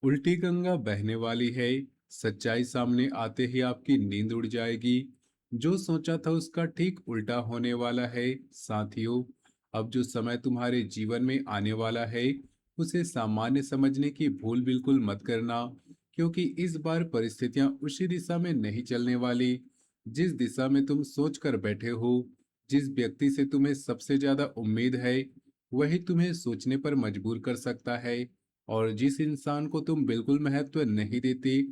उल्टी गंगा बहने वाली है। सच्चाई सामने आते ही आपकी नींद उड़ जाएगी। जो सोचा था उसका ठीक उल्टा होने वाला है। साथियों, अब जो समय तुम्हारे जीवन में आने वाला है, उसे सामान्य समझने की भूल बिल्कुल मत करना, क्योंकि इस बार परिस्थितियां उसी दिशा में नहीं चलने वाली जिस दिशा में तुम सोच कर बैठे हो। जिस व्यक्ति से तुम्हें सबसे ज्यादा उम्मीद है, वही तुम्हें सोचने पर मजबूर कर सकता है। और जिस इंसान को तुम बिल्कुल महत्व नहीं देते,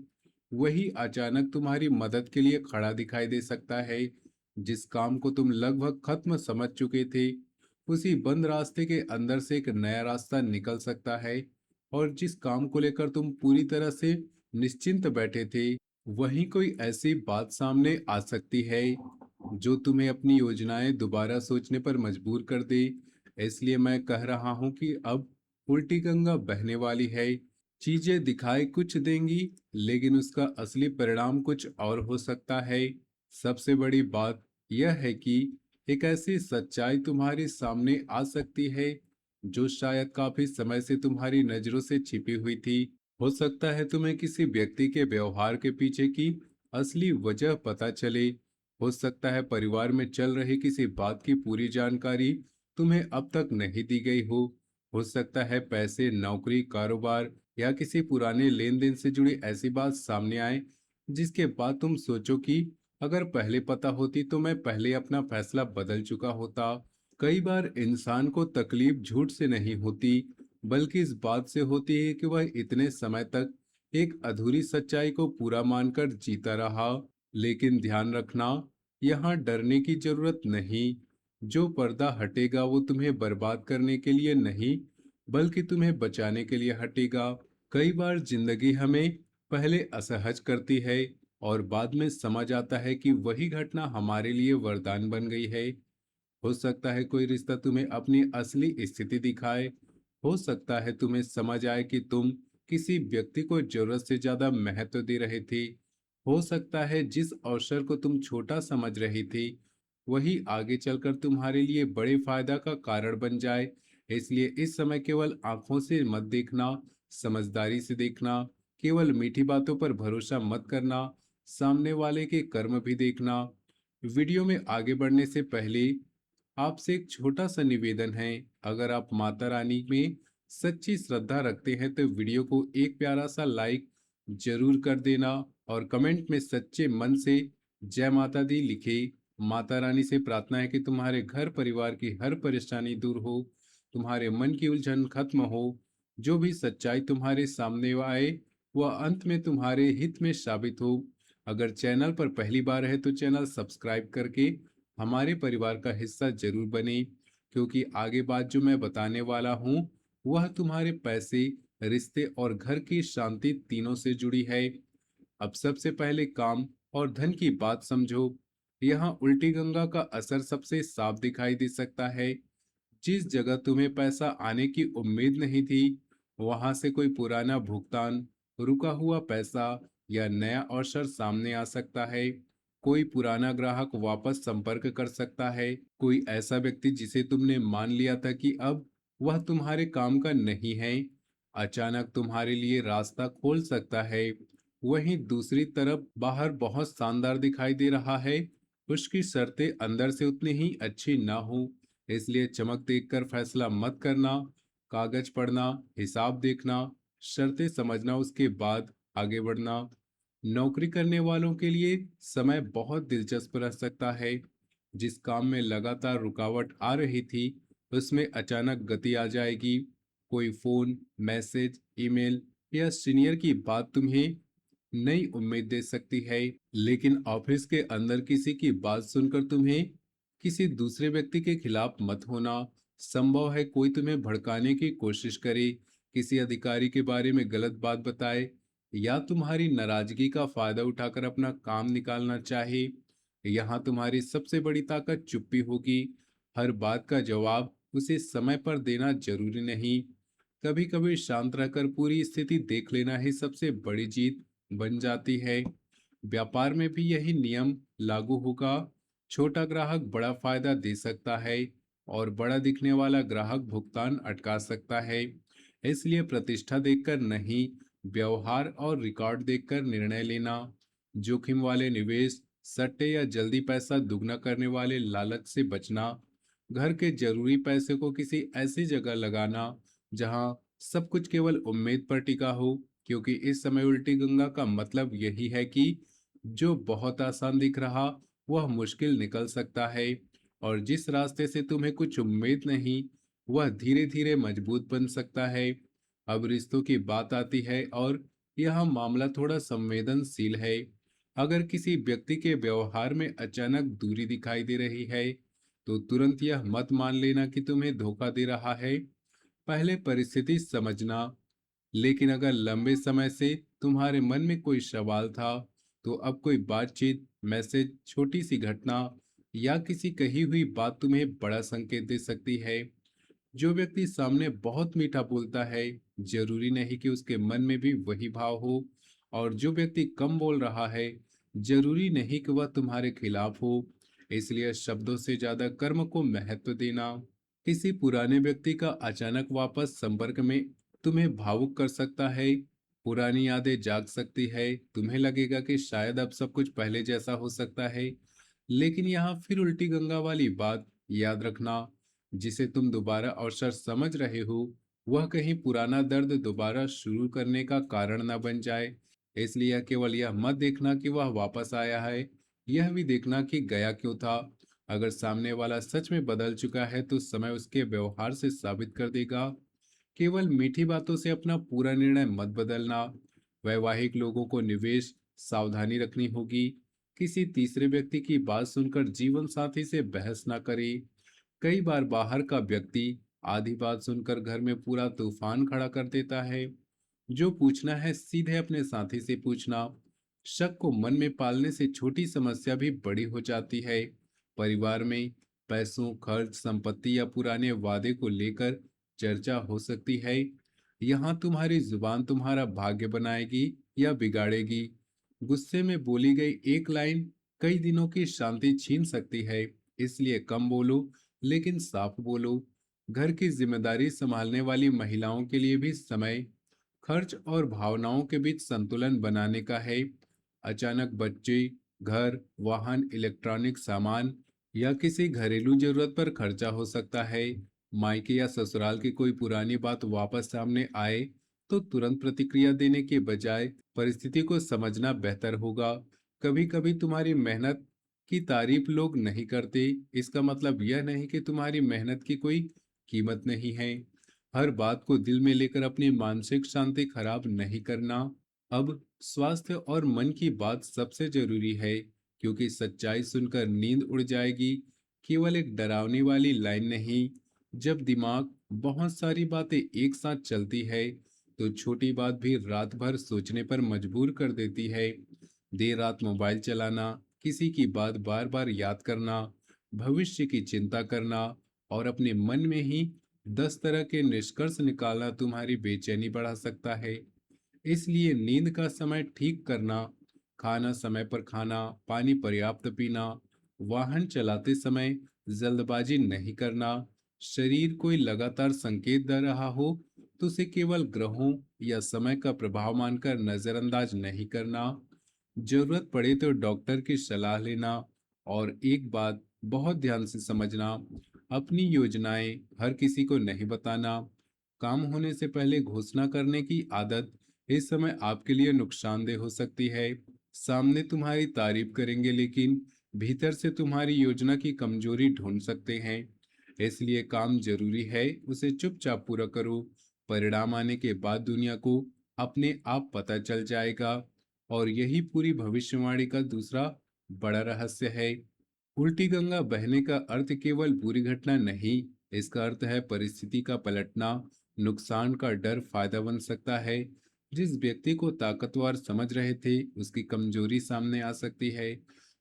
वही अचानक तुम्हारी मदद के लिए खड़ा दिखाई दे सकता है। जिस काम को तुम लगभग खत्म समझ चुके थे, उसी बंद रास्ते के अंदर से एक नया रास्ता निकल सकता है। और जिस काम को लेकर तुम पूरी तरह से निश्चिंत बैठे थे, वहीं कोई ऐसी बात सामने आ सकती है जो तुम्हें अपनी योजनाएं दोबारा सोचने पर मजबूर कर दे। इसलिए मैं कह रहा हूं कि अब उल्टी गंगा बहने वाली है। चीजें दिखाई कुछ देंगी, लेकिन उसका असली परिणाम कुछ और हो सकता है। सबसे बड़ी बात यह है कि एक ऐसी सच्चाई तुम्हारे सामने आ सकती है जो शायद काफी समय से तुम्हारी नजरों से छिपी हुई थी। हो सकता है तुम्हें किसी व्यक्ति के व्यवहार के पीछे की असली वजह पता चले। हो सकता है परिवार में चल रही किसी बात की पूरी जानकारी तुम्हें अब तक नहीं दी गई हो सकता है पैसे, नौकरी, कारोबार या किसी पुराने लेन देन से जुड़ी ऐसी बात सामने आए जिसके बाद तुम सोचो कि अगर पहले पता होती तो मैं पहले अपना फैसला बदल चुका होता। कई बार इंसान को तकलीफ झूठ से नहीं होती, बल्कि इस बात से होती है कि वह इतने समय तक एक अधूरी सच्चाई को पूरा मानकर जीता रहा। लेकिन ध्यान रखना, यहाँ डरने की जरूरत नहीं। जो पर्दा हटेगा वो तुम्हें बर्बाद करने के लिए नहीं, बल्कि तुम्हें बचाने के लिए हटेगा। कई बार जिंदगी हमें पहले असहज करती है और बाद में समझ आता है कि वही घटना हमारे लिए वरदान बन गई है। हो सकता है कोई रिश्ता तुम्हें अपनी असली स्थिति दिखाए। हो सकता है तुम्हें समझ आए कि तुम किसी व्यक्ति को जरूरत से ज्यादा महत्व दे रहे थे। हो सकता है जिस अवसर को तुम छोटा समझ रही थी, वही आगे चलकर तुम्हारे लिए बड़े फायदा का कारण बन जाए। इसलिए इस समय केवल आंखों से मत देखना, समझदारी से देखना। केवल मीठी बातों पर भरोसा मत करना, सामने वाले के कर्म भी देखना। वीडियो में आगे बढ़ने से पहले आपसे एक छोटा सा निवेदन है। अगर आप माता रानी में सच्ची श्रद्धा रखते हैं तो वीडियो को एक प्यारा सा लाइक जरूर कर देना और कमेंट में सच्चे मन से जय माता दी लिखे। माता रानी से प्रार्थना है कि तुम्हारे घर परिवार की हर परेशानी दूर हो, तुम्हारे मन की उलझन खत्म हो। जो भी सच्चाई तुम्हारे सामने आए, वह अंत में तुम्हारे हित में साबित हो। अगर चैनल पर पहली बार है तो चैनल सब्सक्राइब करके हमारे परिवार का हिस्सा जरूर बने, क्योंकि आगे बात जो मैं बताने वाला हूँ वह तुम्हारे पैसे, रिश्ते और घर की शांति तीनों से जुड़ी है। अब सबसे पहले काम और धन की बात समझो। यहाँ उल्टी गंगा का असर सबसे साफ दिखाई दे सकता है। जिस जगह तुम्हें पैसा आने की उम्मीद नहीं थी, वहां से कोई पुराना भुगतान, रुका हुआ पैसा या नया अवसर सामने आ सकता है। कोई पुराना ग्राहक वापस संपर्क कर सकता है। कोई ऐसा व्यक्ति जिसे तुमने मान लिया था कि अब वह तुम्हारे काम का नहीं है, अचानक तुम्हारे लिए रास्ता खोल सकता है। वहीं दूसरी तरफ बाहर बहुत शानदार दिखाई दे रहा है, उसकी शर्तें अंदर से उतनी ही अच्छी ना हो। इसलिए चमक देखकर फैसला मत करना। कागज पढ़ना, हिसाब देखना, शर्तें समझना, उसके बाद आगे बढ़ना। नौकरी करने वालों के लिए समय बहुत दिलचस्प रह सकता है। जिस काम में लगातार रुकावट आ रही थी, उसमें अचानक गति आ जाएगी। कोई फोन, मैसेज, ईमेल या सीनियर की बात तुम्हें नई उम्मीद दे सकती है। लेकिन ऑफिस के अंदर किसी की बात सुनकर तुम्हें किसी दूसरे व्यक्ति के खिलाफ मत होना। संभव है कोई तुम्हें भड़काने की कोशिश करे, किसी अधिकारी के बारे में गलत बात बताए या तुम्हारी नाराजगी का फायदा उठाकर अपना काम निकालना चाहे। यहाँ तुम्हारी सबसे बड़ी ताकत चुप्पी होगी। हर बात का जवाब उसे समय पर देना जरूरी नहीं। कभी कभी शांत रहकर पूरी स्थिति देख लेना ही सबसे बड़ी जीत बन जाती है। व्यापार में भी यही नियम लागू होगा। छोटा ग्राहक बड़ा फायदा दे सकता है और बड़ा दिखने वाला ग्राहक भुगतान अटका सकता है। इसलिए प्रतिष्ठा देखकर नहीं, व्यवहार और रिकॉर्ड देखकर निर्णय लेना, जोखिम वाले निवेश, सट्टे या जल्दी पैसा दुगना करने वाले लालच से बचना, घर के जरूरी पैसे को किसी ऐसी जगह लगाना जहां सब कुछ केवल उम्मीद पर टिका हो, क्योंकि इस समय उल्टी गंगा का मतलब यही है कि जो बहुत आसान दिख रहा वह मुश्किल निकल सकता है, और जिस रास्ते से तुम्हें कुछ उम्मीद नहीं वह धीरे धीरे मजबूत बन सकता है। अब रिश्तों की बात आती है, और यह मामला थोड़ा संवेदनशील है। अगर किसी व्यक्ति के व्यवहार में अचानक दूरी दिखाई दे रही है, तो तुरंत यह मत मान लेना कि तुम्हें धोखा दे रहा है। पहले परिस्थिति समझना, लेकिन अगर लंबे समय से तुम्हारे मन में कोई सवाल था, तो अब कोई बातचीत, मैसेज, छोटी सी घटना या किसी कही हुई बात तुम्हें बड़ा संकेत दे सकती है। जो व्यक्ति सामने बहुत मीठा बोलता है, जरूरी नहीं कि उसके मन में भी वही भाव हो, और जो व्यक्ति कम बोल रहा है, जरूरी नहीं कि वह तुम्हारे खिलाफ हो। इसलिए शब्दों से ज्यादा कर्म को महत्व देना। किसी पुराने व्यक्ति का अचानक वापस संपर्क में तुम्हें भावुक कर सकता है। पुरानी यादें जाग सकती है, तुम्हें लगेगा कि शायद अब सब कुछ पहले जैसा हो सकता है। लेकिन यहाँ फिर उल्टी गंगा वाली बात याद रखना, जिसे तुम दोबारा अवसर समझ रहे हो, वह कहीं पुराना दर्द दोबारा शुरू करने का कारण न बन जाए। इसलिए केवल यह मत देखना कि वह वापस आया है, यह भी देखना कि गया क्यों था। अगर सामने वाला सच में बदल चुका है, तो समय उसके व्यवहार से साबित कर देगा। केवल मीठी बातों से अपना पूरा निर्णय मत बदलना। वैवाहिक लोगों को निवेश सावधानी रखनी होगी। किसी तीसरे व्यक्ति की बात सुनकर जीवन साथी से बहस ना करें। कई बार बाहर का व्यक्ति आधी बात सुनकर घर में पूरा तूफान खड़ा कर देता है। जो पूछना है सीधे अपने साथी से पूछना। शक को मन में पालने से छोटी समस्या भी बड़ी हो जाती है। परिवार में पैसों, खर्च, संपत्ति या पुराने वादे को लेकर चर्चा हो सकती है। यहाँ तुम्हारी जुबान तुम्हारा भाग्य बनाएगी या बिगाड़ेगी। गुस्से में बोली गई एक लाइन कई दिनों की शांति छीन सकती है। इसलिए कम बोलो, लेकिन साफ बोलो। घर की जिम्मेदारी संभालने वाली महिलाओं के लिए भी समय, खर्च और भावनाओं के बीच संतुलन बनाने का है। अचानक बच्चे, घर, वाहन, इलेक्ट्रॉनिक सामान या किसी घरेलू जरूरत पर खर्चा हो सकता है। मायके या ससुराल की कोई पुरानी बात वापस सामने आए, तो तुरंत प्रतिक्रिया देने के बजाय परिस्थिति को समझना बेहतर होगा। कभी कभी तुम्हारी मेहनत की तारीफ लोग नहीं करते, इसका मतलब यह नहीं कि तुम्हारी मेहनत की कोई कीमत नहीं है। हर बात को दिल में लेकर अपनी मानसिक शांति खराब नहीं करना। अब स्वास्थ्य और मन की बात सबसे जरूरी है, क्योंकि सच्चाई सुनकर नींद उड़ जाएगी, केवल एक डरावनी वाली लाइन नहीं। जब दिमाग बहुत सारी बातें एक साथ चलती है, तो छोटी बात भी रात भर सोचने पर मजबूर कर देती है। देर रात मोबाइल चलाना, किसी की बात बार बार याद करना, भविष्य की चिंता करना और अपने मन में ही 10 तरह के निष्कर्ष निकालना तुम्हारी बेचैनी बढ़ा सकता है। इसलिए नींद का समय ठीक करना, खाना समय पर खाना, पानी पर्याप्त पीना, वाहन चलाते समय जल्दबाजी नहीं करना, शरीर कोई लगातार संकेत दे रहा हो तो उसे केवल ग्रहों या समय का प्रभाव मानकर नजरअंदाज नहीं करना। जरूरत पड़े तो डॉक्टर की सलाह लेना। और एक बात बहुत ध्यान से समझना, अपनी योजनाएं हर किसी को नहीं बताना। काम होने से पहले घोषणा करने की आदत इस समय आपके लिए नुकसानदेह हो सकती है। सामने तुम्हारी तारीफ करेंगे, लेकिन भीतर से तुम्हारी योजना की कमजोरी ढूंढ सकते हैं। इसलिए काम जरूरी है, उसे चुपचाप पूरा करो। परिणाम आने के बाद दुनिया को अपने आप पता चल जाएगा। और यही पूरी भविष्यवाणी का दूसरा बड़ा रहस्य है। उल्टी गंगा बहने का अर्थ केवल बुरी घटना नहीं, इसका अर्थ है परिस्थिति का पलटना। नुकसान का डर फायदा बन सकता है। जिस व्यक्ति को ताकतवर समझ रहे थे, उसकी कमजोरी सामने आ सकती है।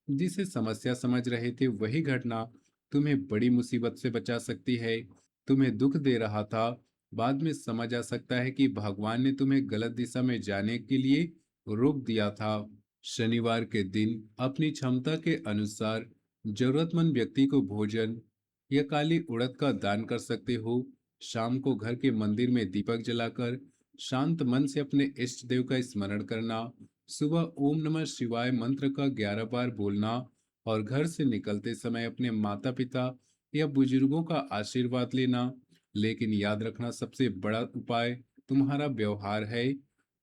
जिसे समस्या समझ रहे थे, वही घटना तुम्हें बड़ी मुसीबत से बचा सकती है। तुम्हें दुख दे रहा था, बाद में समझ आ सकता है कि भगवान ने तुम्हें गलत दिशा में जाने के लिए रोक दिया था। शनिवार के दिन अपनी क्षमता के अनुसार जरूरतमंद व्यक्ति को भोजन या काली उड़द का दान कर सकते हो। शाम को घर के मंदिर में दीपक जलाकर शांत मन से अपने इष्ट देव का स्मरण करना, सुबह ओम नमः शिवाय मंत्र का 11 बार बोलना और घर से निकलते समय अपने माता पिता या बुजुर्गों का आशीर्वाद लेना। लेकिन याद रखना, सबसे बड़ा उपाय तुम्हारा व्यवहार है।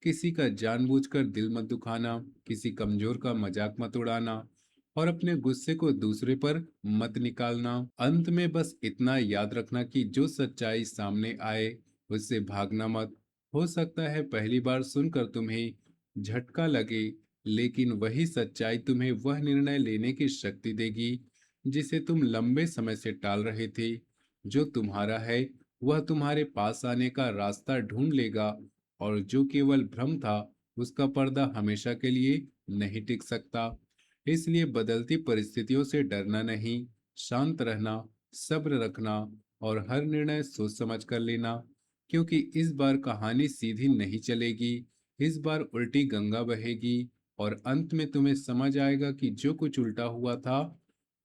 किसी का जानबूझकर दिल मत दुखाना, किसी कमजोर का मजाक मत उड़ाना और अपने गुस्से को दूसरे पर मत निकालना। अंत में बस इतना याद रखना कि जो सच्चाई सामने आए उससे भागना मत। हो सकता है पहली बार सुनकर तुम्हें झटका लगे, लेकिन वही सच्चाई तुम्हें वह निर्णय लेने की शक्ति देगी जिसे तुम लंबे समय से टाल रहे थे। जो तुम्हारा है वह तुम्हारे पास आने का रास्ता ढूंढ लेगा, और जो केवल भ्रम था उसका पर्दा हमेशा के लिए नहीं टिक सकता। इसलिए बदलती परिस्थितियों से डरना नहीं, शांत रहना, सब्र रखना और हर निर्णय सोच समझ कर लेना। क्योंकि इस बार कहानी सीधी नहीं चलेगी, इस बार उल्टी गंगा बहेगी और अंत में तुम्हें समझ आएगा कि जो कुछ उल्टा हुआ था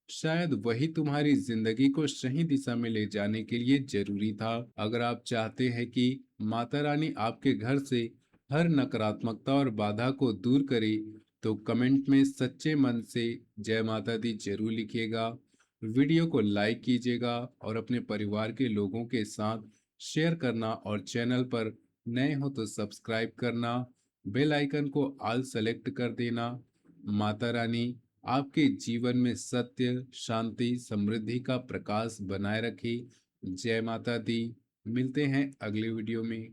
शायद वही तुम्हारी जिंदगी को सही दिशा में ले जाने के लिए जरूरी था। अगर आप चाहते हैं कि माता रानी आपके घर से हर नकारात्मकता और बाधा को दूर करे, तो कमेंट में सच्चे मन से जय माता दी जरूर लिखिएगा। वीडियो को लाइक कीजिएगा और अपने परिवार के लोगों के साथ शेयर करना, और चैनल पर नए हो तो सब्सक्राइब करना, बेल आइकन को ऑल सेलेक्ट कर देना। माता रानी आपके जीवन में सत्य, शांति, समृद्धि का प्रकाश बनाए रखे। जय माता दी। मिलते हैं अगले वीडियो में।